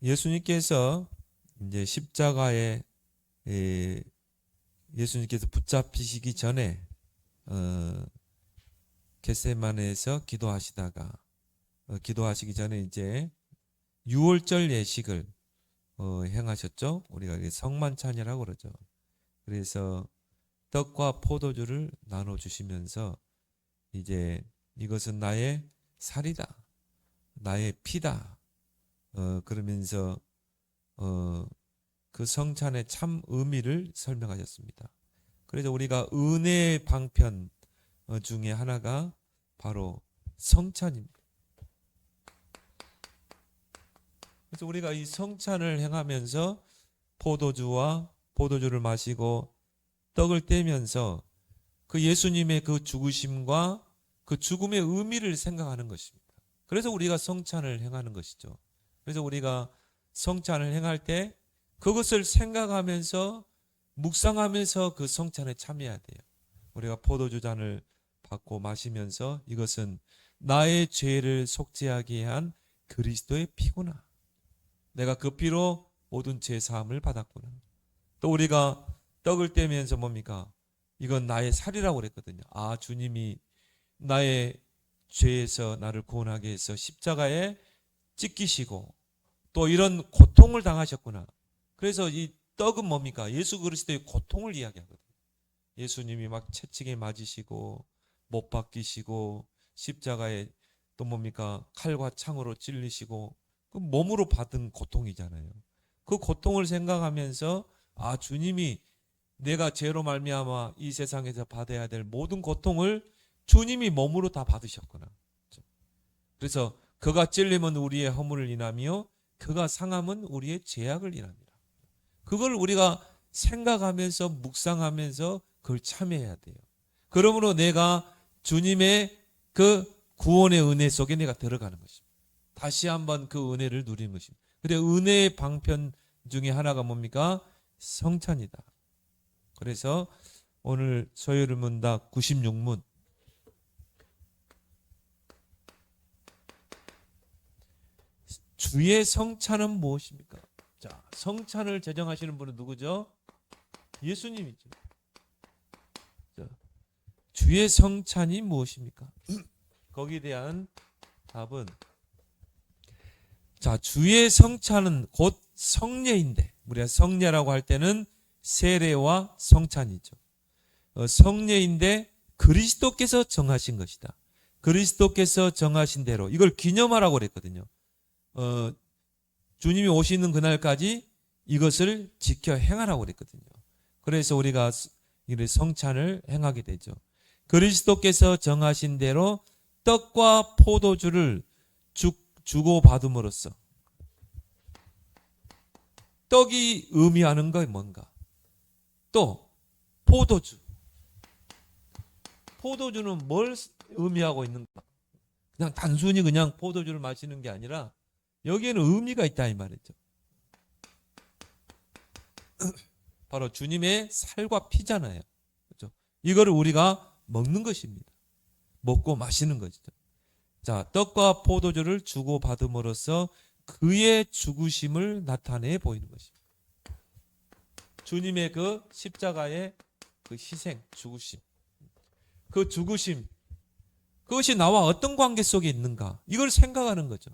예수님께서 이제 십자가에 예수님께서 붙잡히시기 전에 겟세마네에서 기도하시기 전에 이제 유월절 예식을 행하셨죠. 우리가 성만찬이라고 그러죠. 그래서 떡과 포도주를 나눠 주시면서 이제 이것은 나의 살이다, 나의 피다. 그러면서 그 성찬의 참 의미를 설명하셨습니다. 그래서 우리가 은혜의 방편 중에 하나가 바로 성찬입니다. 그래서 우리가 이 성찬을 행하면서 포도주를 마시고 떡을 떼면서 그 예수님의 그 죽으심과 그 죽음의 의미를 생각하는 것입니다. 그래서 우리가 성찬을 행하는 것이죠. 그래서 우리가 성찬을 행할 때 그것을 생각하면서 묵상하면서 그 성찬에 참여해야 돼요. 우리가 포도주 잔을 받고 마시면서 이것은 나의 죄를 속죄하게 한 그리스도의 피구나. 내가 그 피로 모든 죄 사함을 받았구나. 또 우리가 떡을 떼면서 뭡니까? 이건 나의 살이라고 그랬거든요. 아, 주님이 나의 죄에서 나를 구원하게 해서 십자가에 찢기시고 또 이런 고통을 당하셨구나. 그래서 이 떡은 뭡니까? 예수 그리스도의 고통을 이야기하거든요. 예수님이 막 채찍에 맞으시고 못 박히시고 십자가에 또 뭡니까? 칼과 창으로 찔리시고 그 몸으로 받은 고통이잖아요. 그 고통을 생각하면서 아, 주님이 내가 죄로 말미암아 이 세상에서 받아야 될 모든 고통을 주님이 몸으로 다 받으셨구나. 그래서 그가 찔림은 우리의 허물을 인하며 그가 상함은 우리의 죄악을 인합니다. 그걸 우리가 생각하면서 묵상하면서 그걸 참여해야 돼요. 그러므로 내가 주님의 그 구원의 은혜 속에 내가 들어가는 것입니다. 다시 한번 그 은혜를 누리는 것입니다. 근데 은혜의 방편 중에 하나가 뭡니까? 성찬이다. 그래서 오늘 소요를 문답 96문 주의 성찬은 무엇입니까? 자, 성찬을 제정하시는 분은 누구죠? 예수님이죠. 자, 주의 성찬이 무엇입니까? 거기에 대한 답은 자, 주의 성찬은 곧 성례인데 우리가 성례라고 할 때는 세례와 성찬이죠. 성례인데 그리스도께서 정하신 것이다. 그리스도께서 정하신 대로 이걸 기념하라고 그랬거든요. 주님이 오시는 그날까지 이것을 지켜 행하라고 그랬거든요. 그래서 우리가 성찬을 행하게 되죠. 그리스도께서 정하신 대로 떡과 포도주를 주고받음으로써 떡이 의미하는 건 뭔가? 또 포도주는 뭘 의미하고 있는가? 그냥 단순히 그냥 포도주를 마시는 게 아니라 여기에는 의미가 있다 이 말이죠. 바로 주님의 살과 피잖아요. 그렇죠? 이거를 우리가 먹는 것입니다. 먹고 마시는 것이죠. 자, 떡과 포도주를 주고받음으로써 그의 죽으심을 나타내 보이는 것입니다. 주님의 그 십자가의 그 희생, 죽으심. 그 죽으심, 그것이 나와 어떤 관계 속에 있는가? 이걸 생각하는 거죠.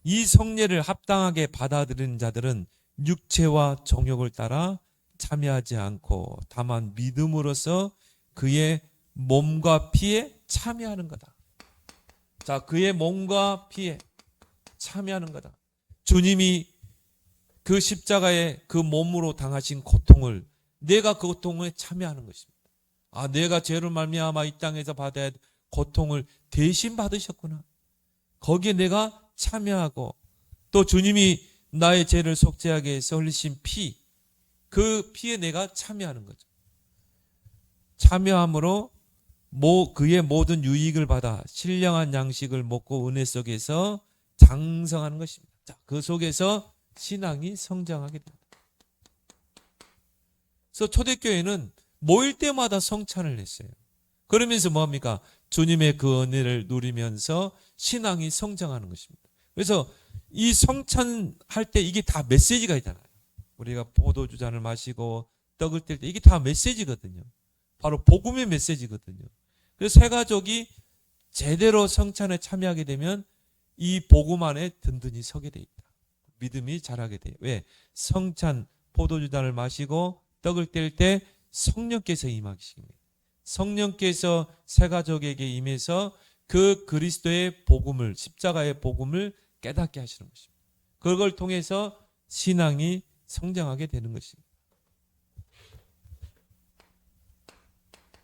이 성례를 합당하게 받아들이는 자들은 육체와 정욕을 따라 참여하지 않고 다만 믿음으로써 그의 몸과 피에 참여하는 거다. 자, 그의 몸과 피에 참여하는 거다. 주님이 그 십자가에 그 몸으로 당하신 고통을 내가 그 고통에 참여하는 것입니다. 아, 내가 죄를 말미암아 이 땅에서 받아야 할 고통을 대신 받으셨구나. 거기에 내가 참여하고 또 주님이 나의 죄를 속죄하게 해서 흘리신 피, 그 피에 내가 참여하는 거죠. 참여함으로 그의 모든 유익을 받아 신령한 양식을 먹고 은혜 속에서 장성하는 것입니다. 자, 그 속에서 신앙이 성장하게 됩니다. 그래서 초대교회는 모일 때마다 성찬을 했어요. 그러면서 뭐합니까? 주님의 그 은혜를 누리면서 신앙이 성장하는 것입니다. 그래서 이 성찬할 때 이게 다 메시지가 있잖아요. 우리가 포도주 잔을 마시고 떡을 뗄 때 이게 다 메시지거든요. 바로 복음의 메시지거든요. 그래서 새 가족이 제대로 성찬에 참여하게 되면 이 복음 안에 든든히 서게 돼 있다. 믿음이 자라게 돼요. 왜? 성찬 포도주 잔을 마시고 떡을 뗄 때 성령께서 임하십니다. 성령께서 새 가족에게 임해서 그 그리스도의 복음을, 십자가의 복음을 깨닫게 하시는 것입니다. 그걸 통해서 신앙이 성장하게 되는 것입니다.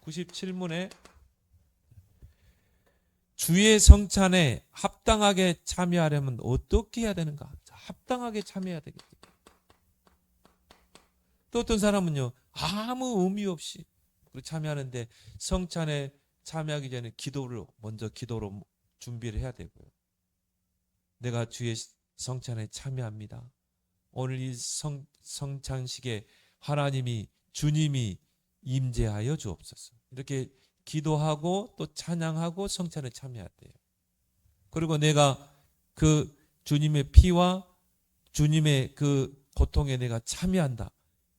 97문에 주의 성찬에 합당하게 참여하려면 어떻게 해야 되는가? 합당하게 참여해야 되겠죠. 또 어떤 사람은요, 아무 의미 없이 참여하는데 성찬에 참여하기 전에 먼저 기도로 준비를 해야 되고요. 내가 주의 성찬에 참여합니다. 오늘 이 성찬식에 하나님이, 주님이 임재하여 주옵소서. 이렇게 기도하고 또 찬양하고 성찬에 참여해야 돼요. 그리고 내가 그 주님의 피와 주님의 그 고통에 내가 참여한다.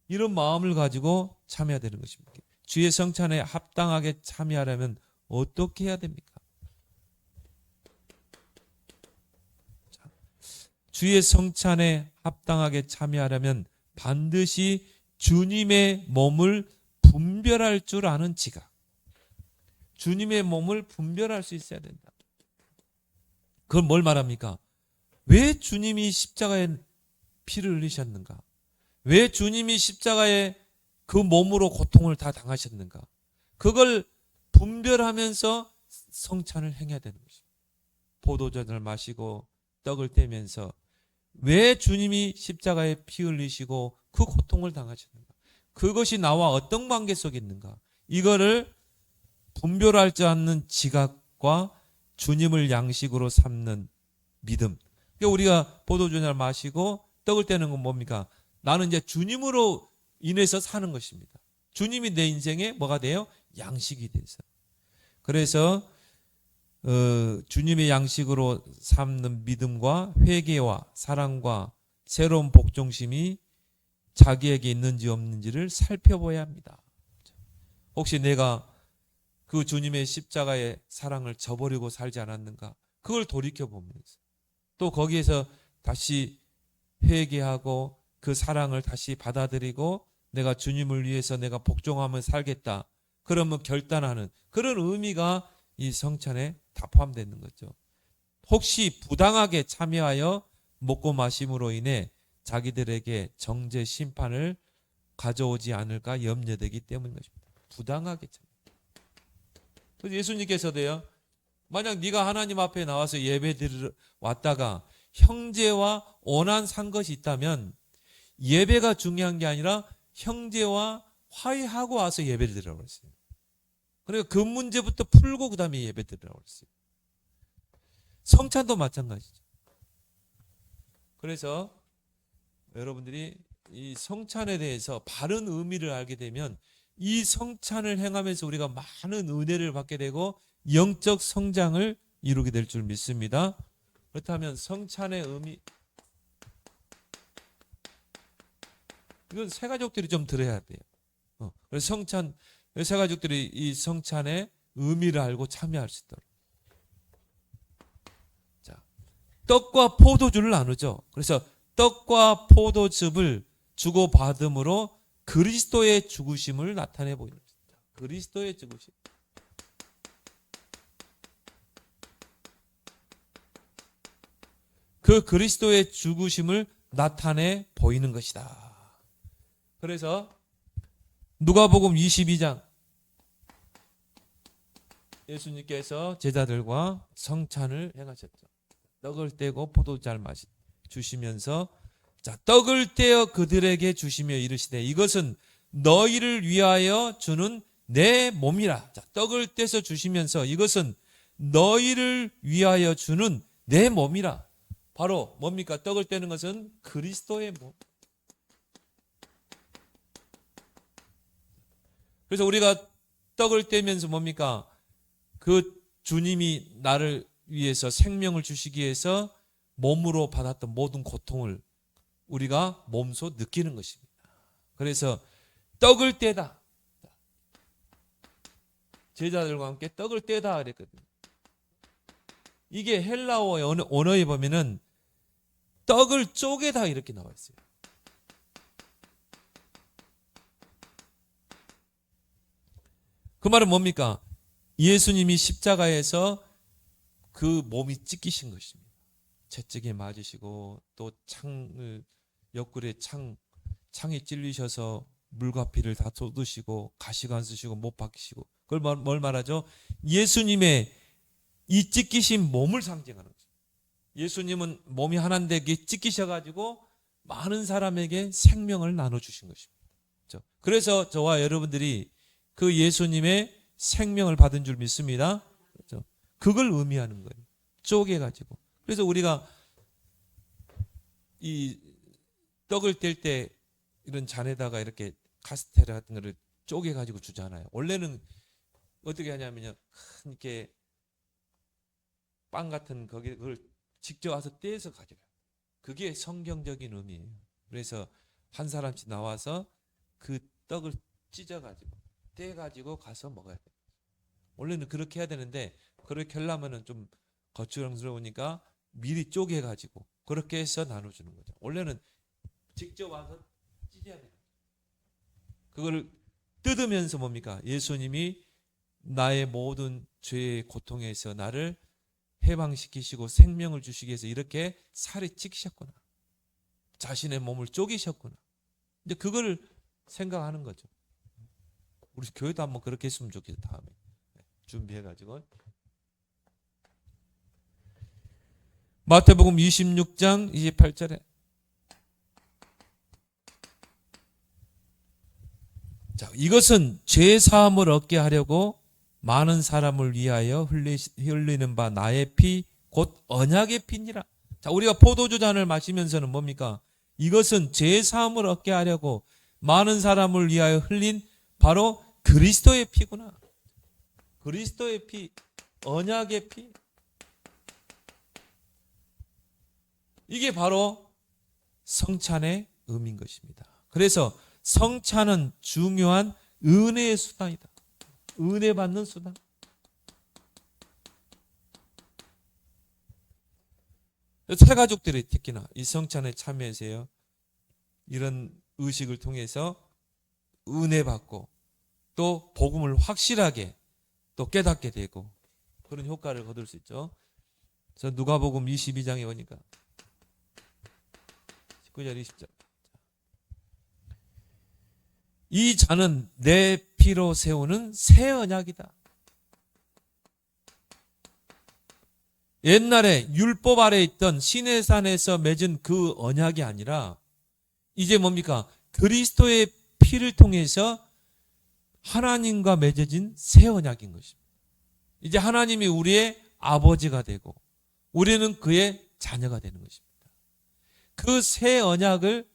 이런 마음을 가지고 참여해야 되는 것입니다. 주의 성찬에 합당하게 참여하려면 어떻게 해야 됩니까? 주의 성찬에 합당하게 참여하려면 반드시 주님의 몸을 분별할 줄 아는 지각. 주님의 몸을 분별할 수 있어야 된다. 그건 뭘 말합니까? 왜 주님이 십자가에 피를 흘리셨는가? 왜 주님이 십자가에 그 몸으로 고통을 다 당하셨는가? 그걸 분별하면서 성찬을 행해야 되는 것입니다. 포도주를 마시고 떡을 떼면서 왜 주님이 십자가에 피 흘리시고 그 고통을 당하셨는가? 그것이 나와 어떤 관계 속에 있는가? 이거를 분별할 줄 아는 지각과 주님을 양식으로 삼는 믿음. 그러니까 우리가 포도주를 마시고 떡을 떼는 건 뭡니까? 나는 이제 주님으로 인해서 사는 것입니다. 주님이 내 인생에 뭐가 돼요? 양식이 돼서. 그래서 주님의 양식으로 삼는 믿음과 회개와 사랑과 새로운 복종심이 자기에게 있는지 없는지를 살펴봐야 합니다. 혹시 내가 그 주님의 십자가의 사랑을 저버리고 살지 않았는가? 그걸 돌이켜보면서 또 거기에서 다시 회개하고 그 사랑을 다시 받아들이고 내가 주님을 위해서 내가 복종하며 살겠다. 그러면 결단하는 그런 의미가 이 성찬에 다 포함되는 거죠. 혹시 부당하게 참여하여 먹고 마심으로 인해 자기들에게 정죄 심판을 가져오지 않을까 염려되기 때문인 것입니다. 부당하게 참여. 그래서 예수님께서도요. 만약 네가 하나님 앞에 나와서 예배드리러 왔다가 형제와 원한 산 것이 있다면 예배가 중요한 게 아니라 형제와 화해하고 와서 예배를 드리라고 그랬어요. 그러니까 그 문제부터 풀고 그 다음에 예배 드리라고 그랬어요. 성찬도 마찬가지죠. 그래서 여러분들이 이 성찬에 대해서 바른 의미를 알게 되면 이 성찬을 행하면서 우리가 많은 은혜를 받게 되고 영적 성장을 이루게 될 줄 믿습니다. 그렇다면 성찬의 의미, 이건 새 가족들이 좀 들어야 돼요. 그래서 성찬, 새 가족들이 이 성찬의 의미를 알고 참여할 수 있도록. 자, 떡과 포도주를 나누죠. 그래서 떡과 포도즙을 주고받음으로 그리스도의 죽으심을 나타내 보이는 것입니다. 그리스도의 죽으심. 그 그리스도의 죽으심을 나타내 보이는 것이다. 그래서 누가복음 22장 예수님께서 제자들과 성찬을 행하셨죠. 떡을 떼고 포도주를 주시면서 자, 떡을 떼어 그들에게 주시며 이르시되 이것은 너희를 위하여 주는 내 몸이라. 자, 떡을 떼서 주시면서 이것은 너희를 위하여 주는 내 몸이라. 바로 뭡니까? 떡을 떼는 것은 그리스도의 몸. 그래서 우리가 떡을 떼면서 뭡니까? 그 주님이 나를 위해서 생명을 주시기 위해서 몸으로 받았던 모든 고통을 우리가 몸소 느끼는 것입니다. 그래서 떡을 떼다. 제자들과 함께 떡을 떼다 그랬거든요. 이게 헬라어 언어에 보면은 떡을 쪼개다 이렇게 나와 있어요. 그 말은 뭡니까? 예수님이 십자가에서 그 몸이 찢기신 것입니다. 채찍에 맞으시고 또 창을 옆구리에 창에 찔리셔서 물과 피를 다 쏟으시고 가시관 쓰시고 못 박히시고 그걸 뭘 말하죠? 예수님의 이 찢기신 몸을 상징하는 거죠. 예수님은 몸이 하나인데 찢기셔가지고 많은 사람에게 생명을 나눠주신 것입니다. 그래서 저와 여러분들이 그 예수님의 생명을 받은 줄 믿습니다. 그걸 의미하는 거예요. 쪼개가지고. 그래서 우리가 이 떡을 뗄 때 이런 잔에다가 이렇게 카스테라 같은 거를 쪼개가지고 주잖아요. 원래는 어떻게 하냐면요. 큰 이렇게 빵 같은 그걸 직접 와서 떼서 가져가요. 그게 성경적인 의미예요. 그래서 한 사람씩 나와서 그 떡을 찢어가지고 떼가지고 가서 먹어야 돼요. 원래는 그렇게 해야 되는데 그렇게 하려면 좀 거추장스러우니까 미리 쪼개가지고 그렇게 해서 나눠주는 거죠. 원래는 직접 와서 찢어야 돼요. 그걸 뜯으면서 뭡니까? 예수님이 나의 모든 죄의 고통에서 나를 해방시키시고 생명을 주시기 위해서 이렇게 살이 찌기셨구나. 자신의 몸을 쪼개셨구나. 이제 그걸 생각하는 거죠. 우리 교회도 한번 그렇게 했으면 좋겠어요. 다음에 준비해가지고. 마태복음 26장 28절에 자, 이것은 죄 사함을 얻게 하려고 많은 사람을 위하여 흘리는 바 나의 피 곧 언약의 피니라. 자, 우리가 포도주 잔을 마시면서는 뭡니까? 이것은 죄 사함을 얻게 하려고 많은 사람을 위하여 흘린 바로 그리스도의 피구나. 그리스도의 피, 언약의 피. 이게 바로 성찬의 의미인 것입니다. 그래서 성찬은 중요한 은혜의 수단이다. 은혜 받는 수단. 새 가족들이 특히나 이 성찬에 참여하세요. 이런 의식을 통해서 은혜 받고 또 복음을 확실하게 또 깨닫게 되고 그런 효과를 거둘 수 있죠. 그래서 누가복음 22장에 보니까 19절 20절 이 잔은 내 피로 세우는 새 언약이다. 옛날에 율법 아래 있던 시내산에서 맺은 그 언약이 아니라 이제 뭡니까? 그리스도의 피를 통해서 하나님과 맺어진 새 언약인 것입니다. 이제 하나님이 우리의 아버지가 되고 우리는 그의 자녀가 되는 것입니다. 그 새 언약을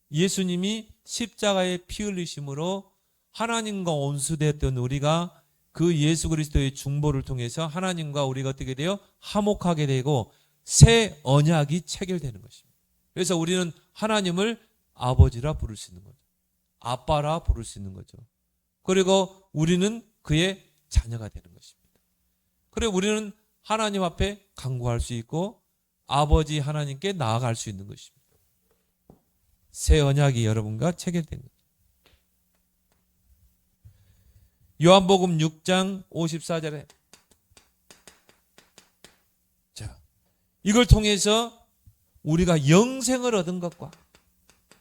예수님이 십자가의 피 흘리심으로 하나님과 온수되었던 우리가 그 예수 그리스도의 중보를 통해서 하나님과 우리가 어떻게 돼요? 화목하게 되고 새 언약이 체결되는 것입니다. 그래서 우리는 하나님을 아버지라 부를 수 있는 거죠. 아빠라 부를 수 있는 거죠. 그리고 우리는 그의 자녀가 되는 것입니다. 그리고 우리는 하나님 앞에 간구할 수 있고 아버지 하나님께 나아갈 수 있는 것입니다. 새 언약이 여러분과 체결된 거죠. 요한복음 6장 54절에 자, 이걸 통해서 우리가 영생을 얻은 것과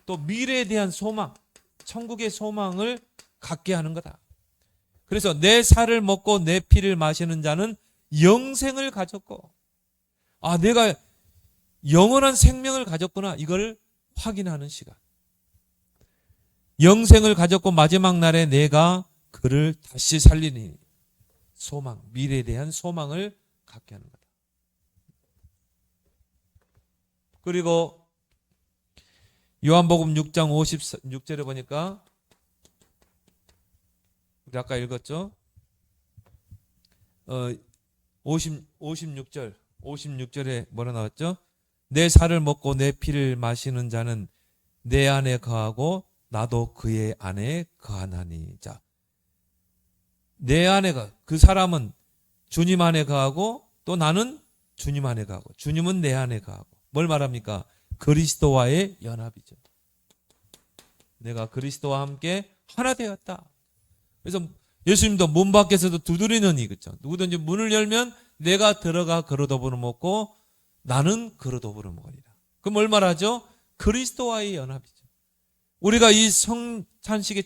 또 미래에 대한 소망, 천국의 소망을 갖게 하는 거다. 그래서 내 살을 먹고 내 피를 마시는 자는 영생을 가졌고 내가 영원한 생명을 가졌구나. 이걸 확인하는 시간. 영생을 가졌고 마지막 날에 내가 그를 다시 살리니 소망, 미래에 대한 소망을 갖게 하는 거다. 그리고 요한복음 6장 56절에 보니까 우리 아까 읽었죠? 56절에 뭐라 나왔죠? 내 살을 먹고 내 피를 마시는 자는 내 안에 거하고 나도 그의 안에 거하나니. 자, 내 안에 그 사람은 주님 안에 거하고 또 나는 주님 안에 거하고 주님은 내 안에 거하고. 뭘 말합니까? 그리스도와의 연합이죠. 내가 그리스도와 함께 하나 되었다. 그래서 예수님도 문 밖에서도 두드리느니, 그렇죠? 누구든지 문을 열면 내가 들어가 그릇업으로 먹고 나는 그릇업으로 먹으리라. 그럼 뭘 말하죠? 그리스도와의 연합이죠. 우리가 이 성찬식에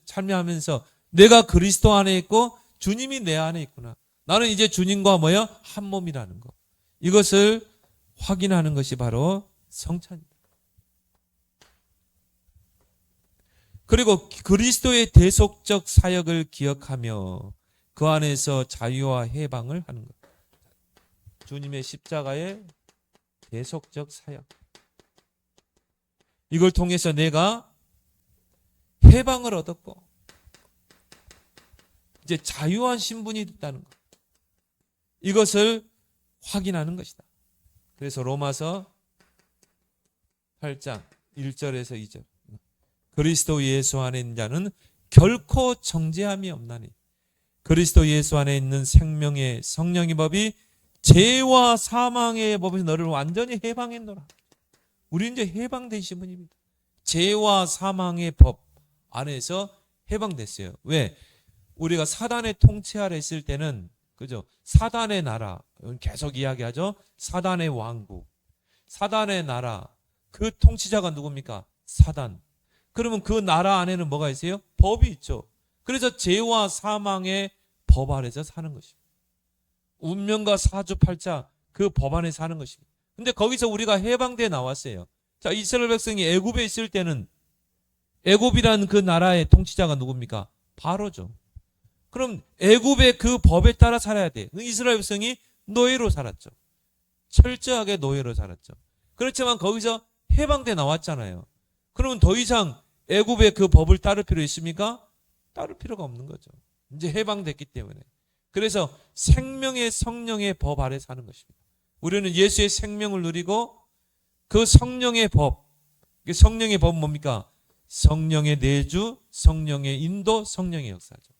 참여하면서 내가 그리스도 안에 있고 주님이 내 안에 있구나. 나는 이제 주님과 뭐야? 한 몸이라는 거. 이것을 확인하는 것이 바로 성찬입니다. 그리고 그리스도의 대속적 사역을 기억하며 그 안에서 자유와 해방을 하는 것. 주님의 십자가의 대속적 사역. 이걸 통해서 내가 해방을 얻었고 이제 자유한 신분이 됐다는 것. 이것을 확인하는 것이다. 그래서 로마서 8장 1절에서 2절. 그리스도 예수 안에 있는 자는 결코 정죄함이 없나니 그리스도 예수 안에 있는 생명의 성령의 법이 죄와 사망의 법에서 너를 완전히 해방했노라. 우리는 이제 해방된 신분입니다. 죄와 사망의 법 안에서 해방됐어요. 왜? 우리가 사단의 통치 아래 있을 때는, 그죠? 사단의 나라, 계속 이야기하죠. 사단의 왕국, 사단의 나라, 그 통치자가 누굽니까? 사단. 그러면 그 나라 안에는 뭐가 있어요? 법이 있죠. 그래서 죄와 사망의 법 아래서 사는 것입니다. 운명과 사주팔자 그 법 안에 사는 것입니다. 근데 거기서 우리가 해방돼 나왔어요. 자, 이스라엘 백성이 애굽에 있을 때는 애굽이라는 그 나라의 통치자가 누굽니까? 바로죠. 그럼 애굽의 그 법에 따라 살아야 돼. 이스라엘 백성이 노예로 살았죠. 철저하게 노예로 살았죠. 그렇지만 거기서 해방돼 나왔잖아요. 그러면 더 이상 애굽의 그 법을 따를 필요 있습니까? 따를 필요가 없는 거죠. 이제 해방됐기 때문에. 그래서 생명의 성령의 법 아래 사는 것입니다. 우리는 예수의 생명을 누리고 그 성령의 법, 성령의 법은 뭡니까? 성령의 내주, 성령의 인도, 성령의 역사죠.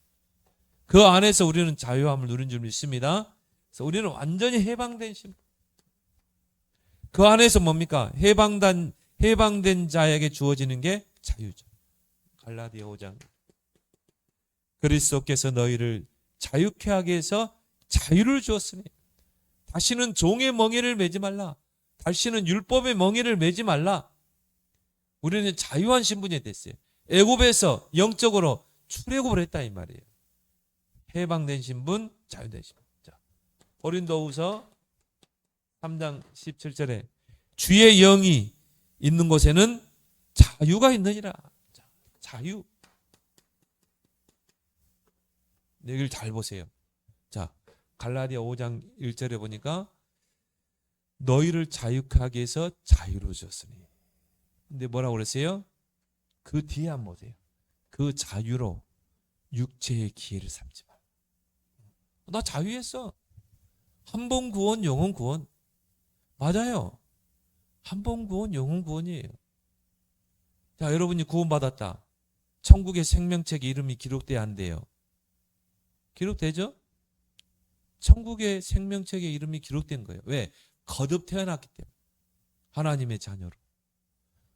그 안에서 우리는 자유함을 누린 줄 믿습니다. 그래서 우리는 완전히 해방된 신분. 그 안에서 뭡니까? 해방된 자에게 주어지는 게 자유죠. 갈라디아 5장. 그리스도께서 너희를 자유케 하기 위해서 자유를 주었으니 다시는 종의 멍에를 매지 말라. 다시는 율법의 멍에를 매지 말라. 우리는 자유한 신분이 됐어요. 애굽에서 영적으로 출애굽을 했다 이 말이에요. 해방된 신분, 자유된 신분. 자, 고린도후서 3장 17절에 주의 영이 있는 곳에는 자유가 있느니라. 자, 자유. 여기를 잘 보세요. 자, 갈라디아 5장 1절에 보니까 너희를 자유케 하기 위해서 자유로 주었으니. 근데 뭐라고 그랬어요? 그 뒤에 한번 보세요. 그 자유로 육체의 기회를 삼지 마. 나 자유했어. 한 번 구원, 영원 구원. 맞아요. 한 번 구원, 영원 구원이에요. 자, 여러분이 구원받았다. 천국의 생명책에 이름이 기록돼야 안 돼요. 기록되죠? 천국의 생명책에 이름이 기록된 거예요. 왜? 거듭 태어났기 때문에. 하나님의 자녀로.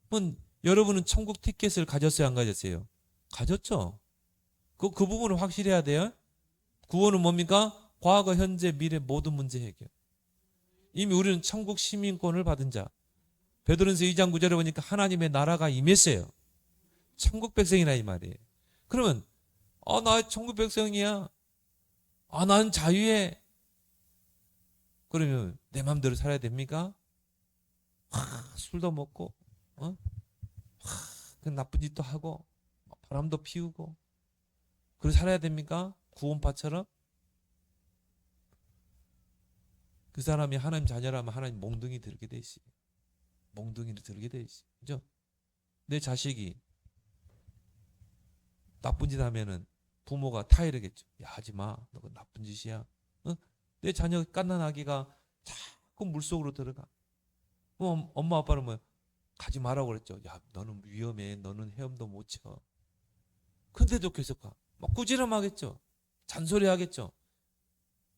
그럼 여러분은 천국 티켓을 가졌어요? 안 가졌어요? 가졌죠? 그 부분을 확실해야 돼요. 구원은 뭡니까? 과거, 현재, 미래 모든 문제 해결. 이미 우리는 천국 시민권을 받은 자. 베드로전서 2장 9절에 보니까 하나님의 나라가 임했어요. 천국 백성이라 이 말이에요. 그러면 나 천국 백성이야. 난 자유해. 그러면 내 마음대로 살아야 됩니까? 술도 먹고 그 나쁜 짓도 하고 바람도 피우고 그렇게 살아야 됩니까? 구원파처럼? 그 사람이 하나님 자녀라면 하나님 몽둥이 들게 돼 있어요. 몽둥이를 들게 돼 있어요. 그죠? 내 자식이 나쁜 짓 하면은 부모가 타이르겠죠. 야, 하지 마. 너 그거 나쁜 짓이야. 내 자녀 갓난 아기가 자꾸 물속으로 들어가. 엄마 아빠는 뭐 가지 말라고 그랬죠. 야, 너는 위험해. 너는 헤엄도 못 쳐. 근데도 계속 가. 막 꾸지람하겠죠. 잔소리하겠죠.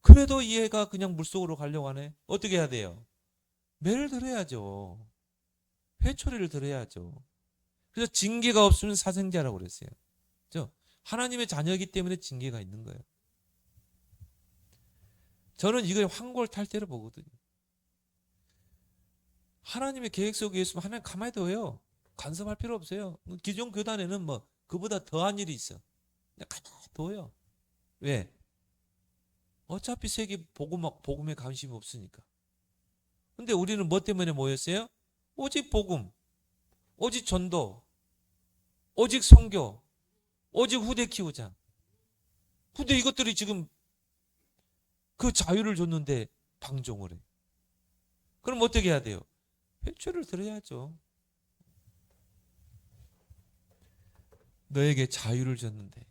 그래도 이 애가 그냥 물속으로 가려고 하네. 어떻게 해야 돼요? 매를 들어야죠. 회초리를 들어야죠. 그래서 징계가 없으면 사생자라고 그랬어요. 그죠? 하나님의 자녀이기 때문에 징계가 있는 거예요. 저는 이걸 황골탈태로 보거든요. 하나님의 계획 속에 있으면 하나님 가만히 둬요. 간섭할 필요 없어요. 기존 교단에는 뭐 그보다 더한 일이 있어. 그냥 가만히 둬요. 왜? 어차피 세계 복음에 관심이 없으니까. 근데 우리는 뭐 때문에 모였어요? 오직 복음, 오직 전도, 오직 선교, 오직 후대 키우자. 근데 이것들이 지금 그 자유를 줬는데 방종을 해. 그럼 어떻게 해야 돼요? 회초를 들어야죠. 너에게 자유를 줬는데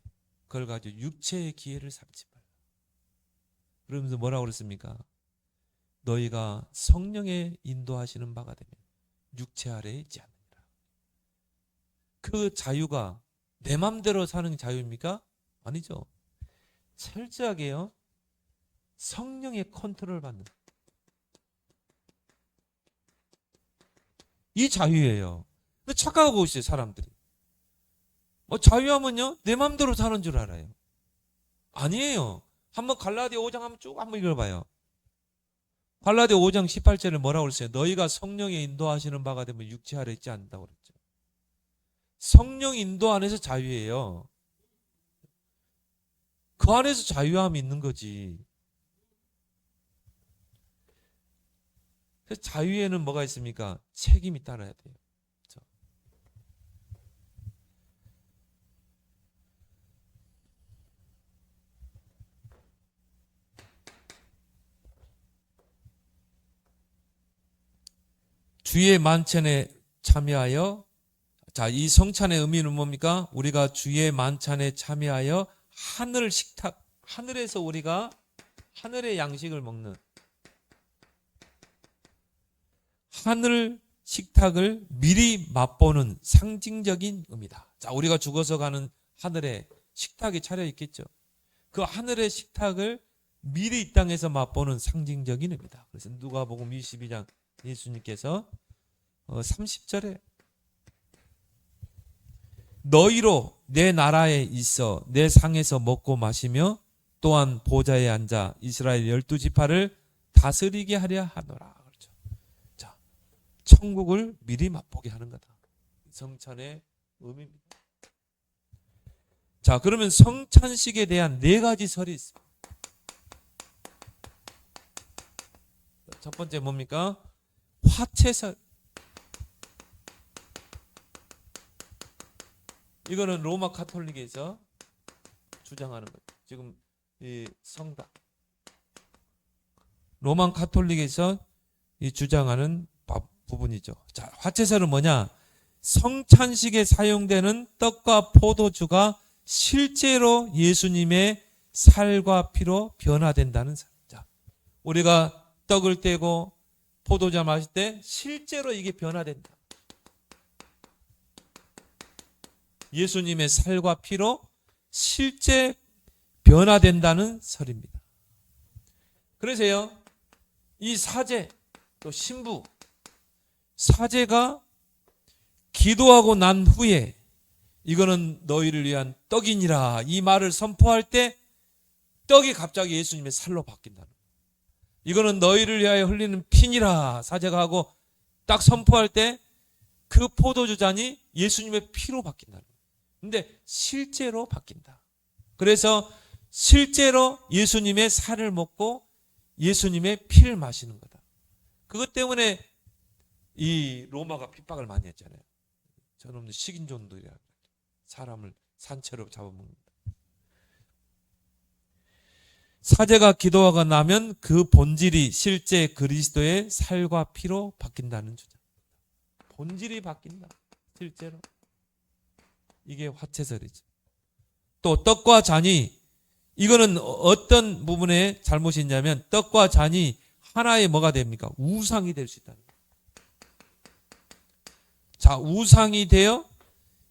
그걸 가지고 육체의 기회를 삼지 말라. 그러면서 뭐라고 그랬습니까? 너희가 성령의 인도하시는 바가 되면 육체 아래에 있지 않느니라. 그 자유가 내 맘대로 사는 자유입니까? 아니죠. 철저하게요. 성령의 컨트롤 받는 이 자유예요. 근데 착각하고 있어요, 사람들이. 자유하면요, 내 맘대로 사는 줄 알아요. 아니에요. 한번 갈라디아 5장 한번 쭉 한번 읽어봐요. 갈라디아 5장 18절에 뭐라고 그랬어요? 너희가 성령의 인도하시는 바가 되면 육체 아래 있지 않는다고 그랬죠. 성령 인도 안에서 자유예요. 그 안에서 자유함이 있는 거지. 그래서 자유에는 뭐가 있습니까? 책임이 따라야 돼요. 그렇죠? 주의 만찬에 참여하여, 자, 이 성찬의 의미는 뭡니까? 우리가 주의 만찬에 참여하여 하늘 식탁, 하늘에서 우리가 하늘의 양식을 먹는 하늘 식탁을 미리 맛보는 상징적인 의미다. 자, 우리가 죽어서 가는 하늘에 식탁이 차려 있겠죠. 그 하늘의 식탁을 미리 이 땅에서 맛보는 상징적인 의미다. 그래서 누가복음 22장 예수님께서 30절에 너희로 내 나라에 있어 내 상에서 먹고 마시며 또한 보좌에 앉아 이스라엘 12지파를 다스리게 하려 하노라. 그렇죠. 자, 천국을 미리 맛보게 하는 거다. 성찬의 의미입니다. 자, 그러면 성찬식에 대한 4가지 설이 있습니다. 첫 번째 뭡니까? 화채설. 이거는 로마 가톨릭에서 주장하는 거예요. 지금 이 성당 로마 가톨릭에서 이 주장하는 부분이죠. 자, 화채설은 뭐냐? 성찬식에 사용되는 떡과 포도주가 실제로 예수님의 살과 피로 변화된다는 사실. 자, 우리가 떡을 떼고 포도주 마실 때 실제로 이게 변화된다. 예수님의 살과 피로 실제 변화된다는 설입니다. 그래서요, 이 사제, 또 신부, 사제가 기도하고 난 후에 이거는 너희를 위한 떡이니라 이 말을 선포할 때 떡이 갑자기 예수님의 살로 바뀐다는 거예요. 이거는 너희를 위하여 흘리는 피니라 사제가 하고 딱 선포할 때 그 포도주 잔이 예수님의 피로 바뀐다는 거예요. 근데 실제로 바뀐다. 그래서 실제로 예수님의 살을 먹고 예수님의 피를 마시는 거다. 그것 때문에 이 로마가 핍박을 많이 했잖아요. 저놈들 식인종들이라 사람을 산채로 잡아먹는다. 사제가 기도하고 나면 그 본질이 실제 그리스도의 살과 피로 바뀐다는 주장. 본질이 바뀐다. 실제로. 이게 화채설이죠. 또 떡과 잔이 이거는 어떤 부분에 잘못이 있냐면 떡과 잔이 하나의 뭐가 됩니까? 우상이 될 수 있다는 거예요. 자, 우상이 되어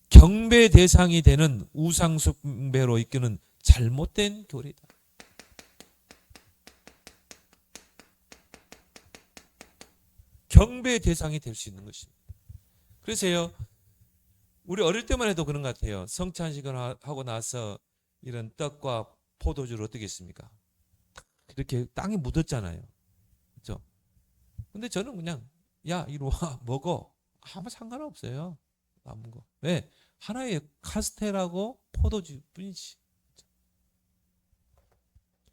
경배 대상이 되는 우상 숭배로 이끄는 잘못된 교리다. 경배 대상이 될 수 있는 것입니다. 그래서요, 우리 어릴 때만 해도 그런 것 같아요. 성찬식을 하고 나서 이런 떡과 포도주를 어떻게 했습니까? 이렇게 땅에 묻었잖아요. 그렇죠? 근데 저는 그냥 야, 이리 와 먹어. 아무 상관없어요. 남은 거. 왜? 하나의 카스텔하고 포도주 뿐이지.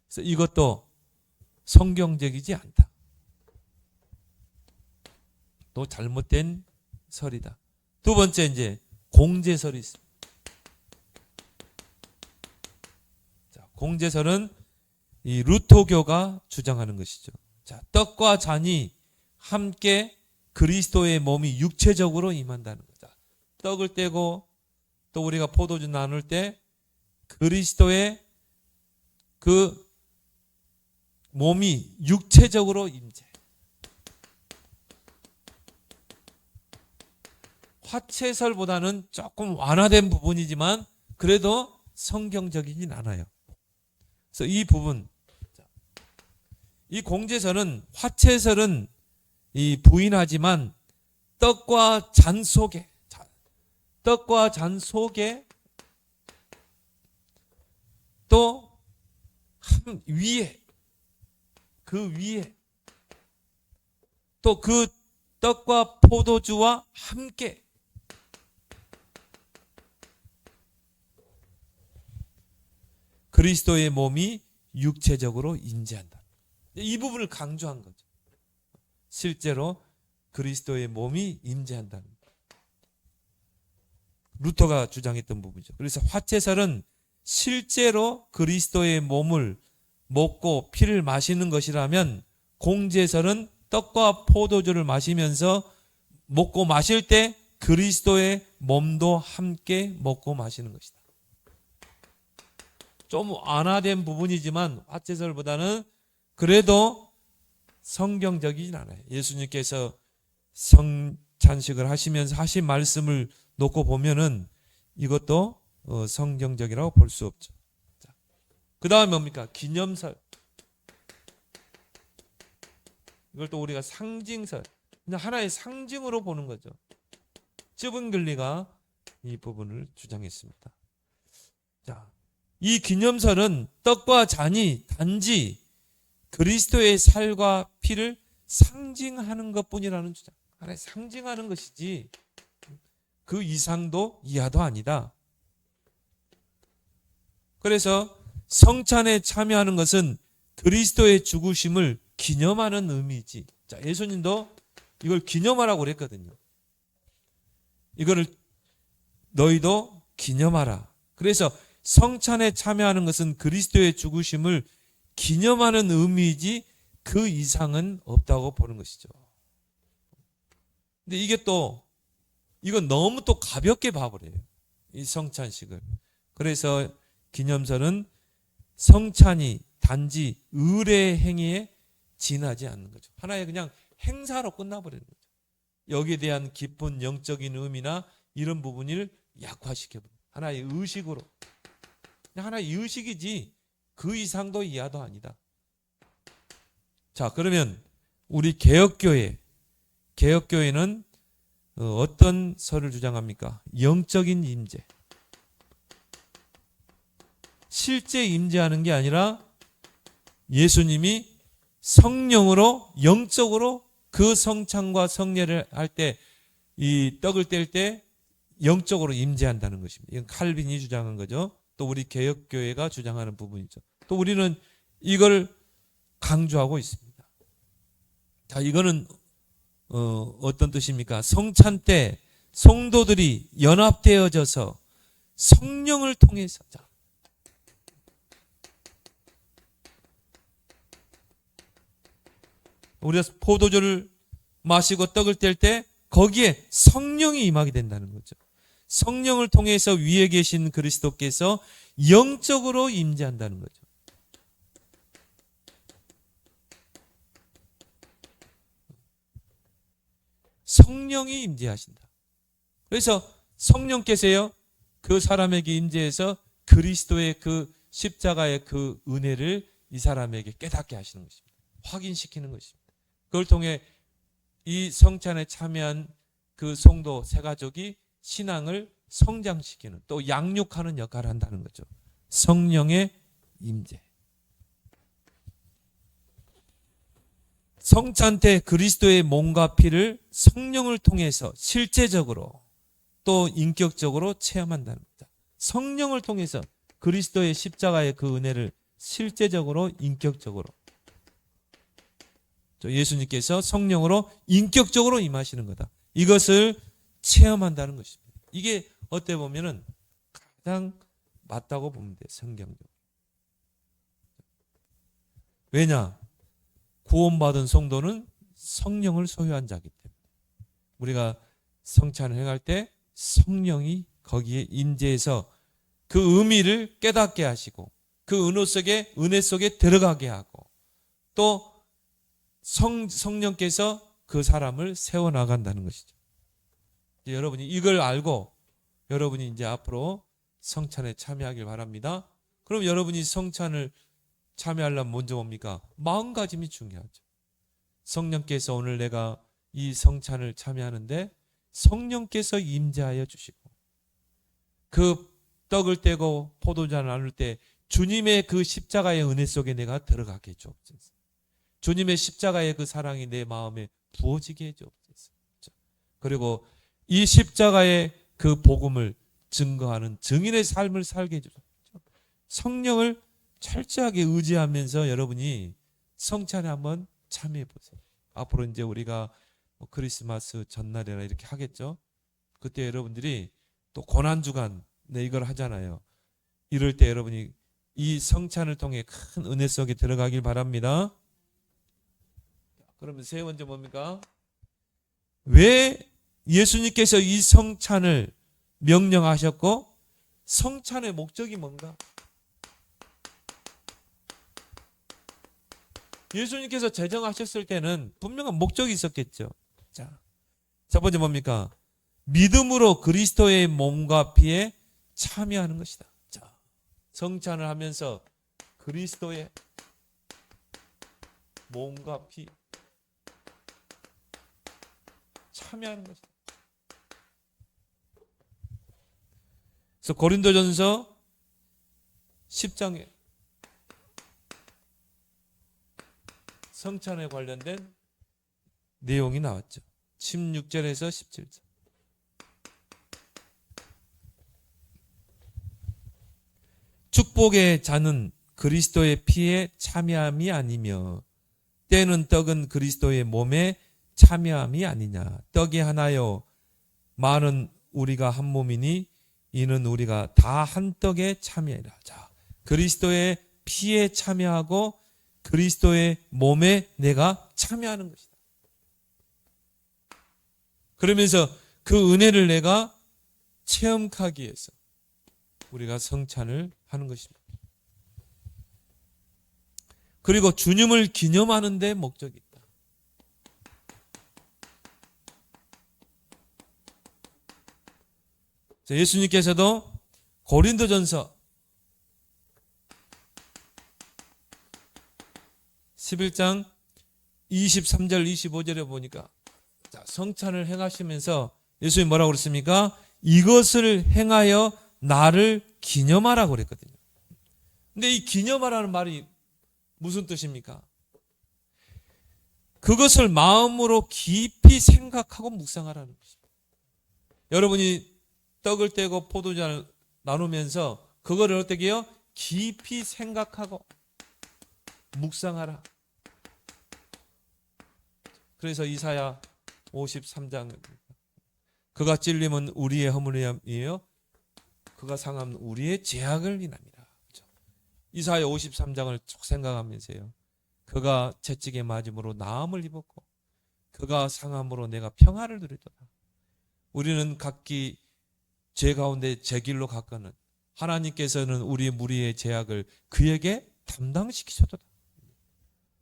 그래서 이것도 성경적이지 않다. 또 잘못된 설이다. 두 번째 이제 공제설이 있습니다. 자, 공제설은 이 루터교가 주장하는 것이죠. 자, 떡과 잔이 함께 그리스도의 몸이 육체적으로 임한다는 거죠. 떡을 떼고 또 우리가 포도주 나눌 때 그리스도의 그 몸이 육체적으로 임재. 화채설보다는 조금 완화된 부분이지만 그래도 성경적이진 않아요. 그래서 이 부분, 이 공제설은 화채설은 이 부인하지만 떡과 잔 속에 또 위에 그 위에 또 그 떡과 포도주와 함께 그리스도의 몸이 육체적으로 임재한다. 이 부분을 강조한 거죠. 실제로 그리스도의 몸이 임재한다는 것. 루터가 주장했던 부분이죠. 그래서 화채설은 실제로 그리스도의 몸을 먹고 피를 마시는 것이라면 공제설은 떡과 포도주를 마시면서 먹고 마실 때 그리스도의 몸도 함께 먹고 마시는 것이다. 좀 완화된 부분이지만 화채설보다는 그래도 성경적이진 않아요. 예수님께서 성찬식을 하시면서 하신 말씀을 놓고 보면은 이것도 성경적이라고 볼 수 없죠. 그 다음에 뭡니까? 기념설. 이걸 또 우리가 상징설, 그냥 하나의 상징으로 보는 거죠. 쯔붕글리가 이 부분을 주장했습니다. 자, 이 기념설은 떡과 잔이 단지 그리스도의 살과 피를 상징하는 것뿐이라는 주장. 하나의 상징하는 것이지 그 이상도 이하도 아니다. 그래서 성찬에 참여하는 것은 그리스도의 죽으심을 기념하는 의미지. 자, 예수님도 이걸 기념하라고 그랬거든요. 이거를 너희도 기념하라. 그래서 성찬에 참여하는 것은 그리스도의 죽으심을 기념하는 의미이지 그 이상은 없다고 보는 것이죠. 근데 이게 또 이건 너무 또 가볍게 봐버려요. 이 성찬식을. 그래서 기념설은 성찬이 단지 의례 행위에 지나지 않는 거죠. 하나의 그냥 행사로 끝나버리는 거죠. 여기에 대한 깊은 영적인 의미나 이런 부분을 약화시켜버려요. 하나의 의식으로. 그냥 하나의 의식이지 그 이상도 이하도 아니다. 자, 그러면 우리 개혁교회는 어떤 설을 주장합니까? 영적인 임재. 실제 임재하는 게 아니라 예수님이 성령으로 영적으로 그 성찬과 성례를 할 때 이 떡을 뗄 때 영적으로 임재한다는 것입니다. 이건 칼빈이 주장한 거죠. 또 우리 개혁교회가 주장하는 부분이죠. 또 우리는 이걸 강조하고 있습니다. 자, 이거는 어떤 뜻입니까? 성찬 때 성도들이 연합되어져서 성령을 통해서 우리가 포도주를 마시고 떡을 뗄 때 거기에 성령이 임하게 된다는 거죠. 성령을 통해서 위에 계신 그리스도께서 영적으로 임재한다는 거죠. 성령이 임재하신다. 그래서 성령께서요 그 사람에게 임재해서 그리스도의 그 십자가의 그 은혜를 이 사람에게 깨닫게 하시는 것입니다. 확인시키는 것입니다. 그걸 통해 이 성찬에 참여한 그 성도 세 가족이 신앙을 성장시키는 또 양육하는 역할을 한다는 거죠. 성령의 임재. 성찬 때 그리스도의 몸과 피를 성령을 통해서 실제적으로 또 인격적으로 체험한다는 겁니다. 성령을 통해서 그리스도의 십자가의 그 은혜를 실제적으로 인격적으로 예수님께서 성령으로 인격적으로 임하시는 거다. 이것을 체험한다는 것입니다. 이게 어떻게 보면은 가장 맞다고 보면 돼요. 성경적으로. 왜냐? 구원받은 성도는 성령을 소유한 자이기 때문에 우리가 성찬을 행할 때 성령이 거기에 임재해서 그 의미를 깨닫게 하시고 그 은혜 속에 들어가게 하고 또 성령께서 그 사람을 세워나간다는 것이죠. 여러분이 이걸 알고 여러분이 이제 앞으로 성찬에 참여하길 바랍니다. 그럼 여러분이 성찬을 참여하려면 먼저 뭡니까? 마음가짐이 중요하죠. 성령께서 오늘 내가 이 성찬을 참여하는데 성령께서 임재하여 주시고 그 떡을 떼고 포도잔을 나눌 때 주님의 그 십자가의 은혜 속에 내가 들어가게 해주옵소서. 주님의 십자가의 그 사랑이 내 마음에 부어지게 해주옵소서. 그리고 이 십자가의 그 복음을 증거하는 증인의 삶을 살게 해주옵소서. 성령을 철저하게 의지하면서 여러분이 성찬에 한번 참여해 보세요. 앞으로 이제 우리가 크리스마스 전날이나 이렇게 하겠죠. 그때 여러분들이 또 고난주간 이걸 하잖아요. 이럴 때 여러분이 이 성찬을 통해 큰 은혜 속에 들어가길 바랍니다. 그러면 세 번째 뭡니까? 왜 예수님께서 이 성찬을 명령하셨고 성찬의 목적이 뭔가? 예수님께서 제정하셨을 때는 분명한 목적이 있었겠죠. 자, 첫 번째 뭡니까? 믿음으로 그리스도의 몸과 피에 참여하는 것이다. 자, 성찬을 하면서 그리스도의 몸과 피 참여하는 것이다. 그래서 고린도전서 10장에 성찬에 관련된 내용이 나왔죠. 16절에서 17절. 축복의 잔은 그리스도의 피에 참여함이 아니며 때는 떡은 그리스도의 몸에 참여함이 아니냐. 떡이 하나요 많은 우리가 한 몸이니 이는 우리가 다 한 떡에 참여하리라. 자, 그리스도의 피에 참여하고 그리스도의 몸에 내가 참여하는 것이다. 그러면서 그 은혜를 내가 체험하기 위해서 우리가 성찬을 하는 것입니다. 그리고 주님을 기념하는 데 목적이 있다. 예수님께서도 고린도전서 11장 23절 25절에 보니까 성찬을 행하시면서 예수님이 뭐라고 그랬습니까? 이것을 행하여 나를 기념하라고 그랬거든요. 근데 이 기념하라는 말이 무슨 뜻입니까? 그것을 마음으로 깊이 생각하고 묵상하라는 것입니다. 여러분이 떡을 떼고 포도잔을 나누면서 그거를 어떻게 해요? 깊이 생각하고 묵상하라. 그래서 이사야 53장 그가 찔림은 우리의 허물이요 그가 상함은 우리의 죄악을 인함이라. 그렇죠? 이사야 53장을 쭉 생각하면서요. 그가 채찍에 맞음으로 나음을 입었고 그가 상함으로 내가 평화를 누리도다. 우리는 각기 죄 가운데 제 길로 갔거늘 하나님께서는 우리의 무리의 죄악을 그에게 담당시키셨도다.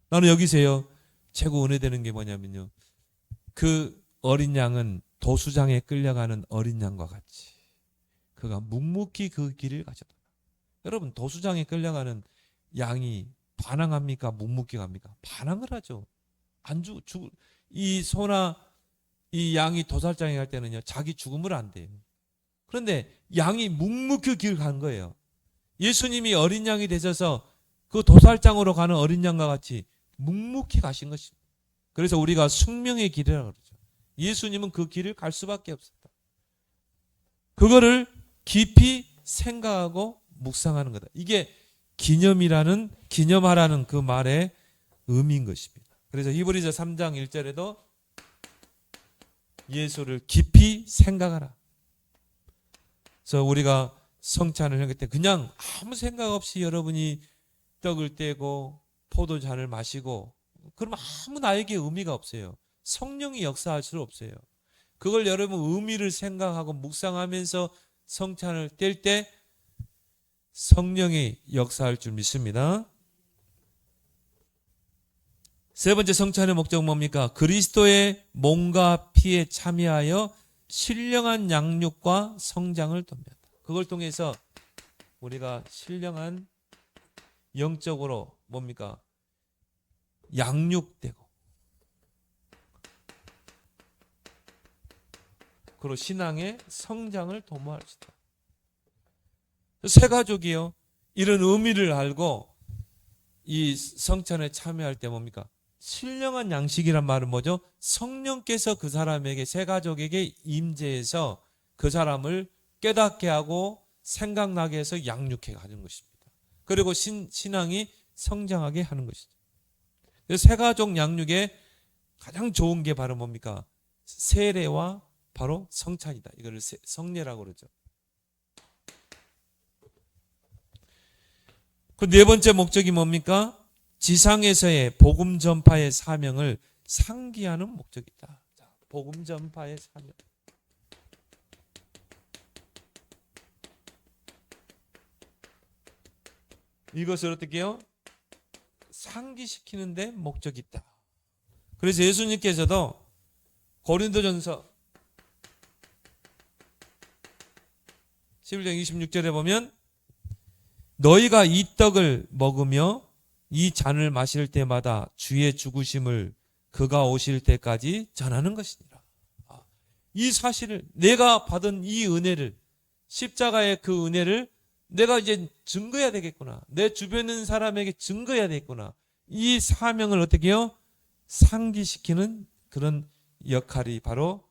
나는 여기서요 최고 은혜되는 게 뭐냐면요. 그 어린 양은 도수장에 끌려가는 어린 양과 같이 그가 묵묵히 그 길을 가셨다. 여러분, 도수장에 끌려가는 양이 반항합니까? 묵묵히 갑니까? 반항을 하죠. 이 소나 이 양이 도살장에 갈 때는요, 자기 죽음을 안 돼요. 그런데 양이 묵묵히 길 간 거예요. 예수님이 어린 양이 되셔서 그 도살장으로 가는 어린 양과 같이 묵묵히 가신 것입니다. 그래서 우리가 숙명의 길이라고 그러죠. 예수님은 그 길을 갈 수밖에 없었다. 그거를 깊이 생각하고 묵상하는 거다. 이게 기념하라는 그 말의 의미인 것입니다. 그래서 히브리서 3장 1절에도 예수를 깊이 생각하라. 그래서 우리가 성찬을 할 때 그냥 아무 생각 없이 여러분이 떡을 떼고 포도잔을 마시고 그러면 아무 나에게 의미가 없어요. 성령이 역사할 수 없어요. 그걸 여러분 의미를 생각하고 묵상하면서 성찬을 뗄 때 성령이 역사할 줄 믿습니다. 세 번째 성찬의 목적은 뭡니까? 그리스도의 몸과 피에 참여하여 신령한 양육과 성장을 돕는다. 그걸 통해서 우리가 신령한 영적으로 뭡니까? 양육되고 그리고 신앙의 성장을 도모할 수 있다. 새 가족이요, 이런 의미를 알고 이 성찬에 참여할 때 뭡니까? 신령한 양식이란 말은 뭐죠? 성령께서 그 사람에게, 새 가족에게 임재해서 그 사람을 깨닫게 하고 생각나게 해서 양육해 가는 것입니다. 그리고 신앙이 성장하게 하는 것이죠. 새 가족 양육에 가장 좋은 게 바로 뭡니까? 세례와 바로 성찬이다. 이거를 성례라고 그러죠. 그 네 번째 목적이 뭡니까? 지상에서의 복음 전파의 사명을 상기하는 목적이다. 자, 복음 전파의 사명. 이것을 어떻게 해요? 상기시키는 데 목적이 있다. 그래서 예수님께서도 고린도전서 11장 26절에 보면 너희가 이 떡을 먹으며 이 잔을 마실 때마다 주의 죽으심을 그가 오실 때까지 전하는 것이니라. 이 사실을, 내가 받은 이 은혜를, 십자가의 그 은혜를 내가 이제 증거해야 되겠구나. 내 주변에 있는 사람에게 증거해야 되겠구나. 이 사명을 어떻게 해요? 상기시키는 그런 역할이 바로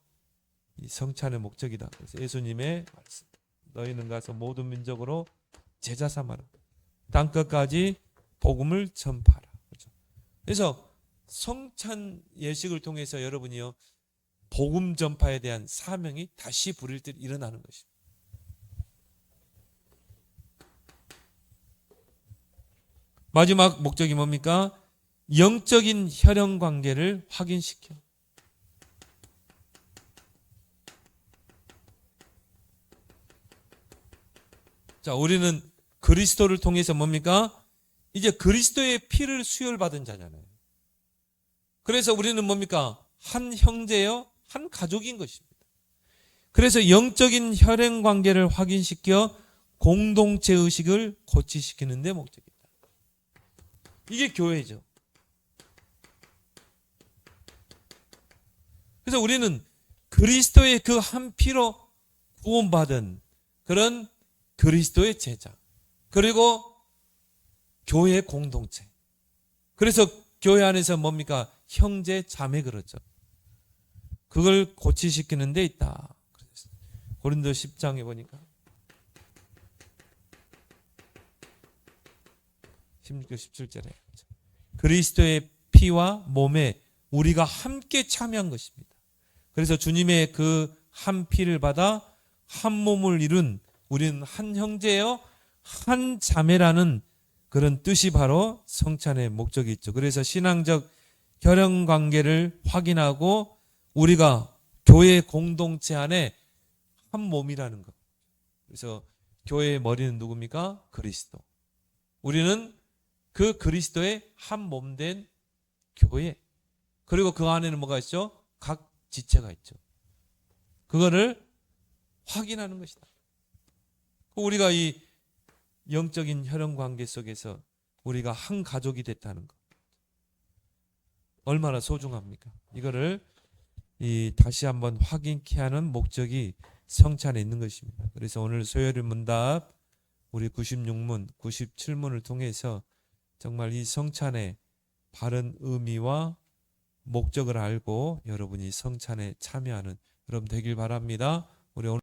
이 성찬의 목적이다. 그래서 예수님의 말씀. 너희는 가서 모든 민족으로 제자 삼아라. 땅끝까지 복음을 전파하라. 그렇죠? 그래서 성찬 예식을 통해서 여러분이요, 복음 전파에 대한 사명이 다시 불일 때 일어나는 것입니다. 마지막 목적이 뭡니까? 영적인 혈연 관계를 확인시켜. 자, 우리는 그리스도를 통해서 뭡니까? 이제 그리스도의 피를 수혈받은 자잖아요. 그래서 우리는 뭡니까? 한 형제요, 한 가족인 것입니다. 그래서 영적인 혈연 관계를 확인시켜 공동체 의식을 고취시키는 데 목적이다. 이게 교회죠. 그래서 우리는 그리스도의 그 한 피로 구원받은 그런 그리스도의 제자, 그리고 교회 공동체. 그래서 교회 안에서 뭡니까? 형제 자매 그러죠. 그걸 고치시키는 데 있다. 고린도 10장에 보니까 16, 17절에 그리스도의 피와 몸에 우리가 함께 참여한 것입니다. 그래서 주님의 그 한 피를 받아 한 몸을 이룬 우리는 한 형제요, 한 자매라는 그런 뜻이 바로 성찬의 목적이 있죠. 그래서 신앙적 혈연 관계를 확인하고 우리가 교회 공동체 안에 한 몸이라는 것. 그래서 교회의 머리는 누굽니까? 그리스도. 우리는 그 그리스도의 한 몸 된 교회. 그리고 그 안에는 뭐가 있죠? 각 지체가 있죠. 그거를 확인하는 것이다. 우리가 이 영적인 혈연 관계 속에서 우리가 한 가족이 됐다는 것, 얼마나 소중합니까? 이거를 다시 한번 확인케 하는 목적이 성찬에 있는 것입니다. 그래서 오늘 소요리 문답 우리 96문, 97문을 통해서 정말 이 성찬의 바른 의미와 목적을 알고 여러분이 성찬에 참여하는 여러분 되길 바랍니다. 우리 오늘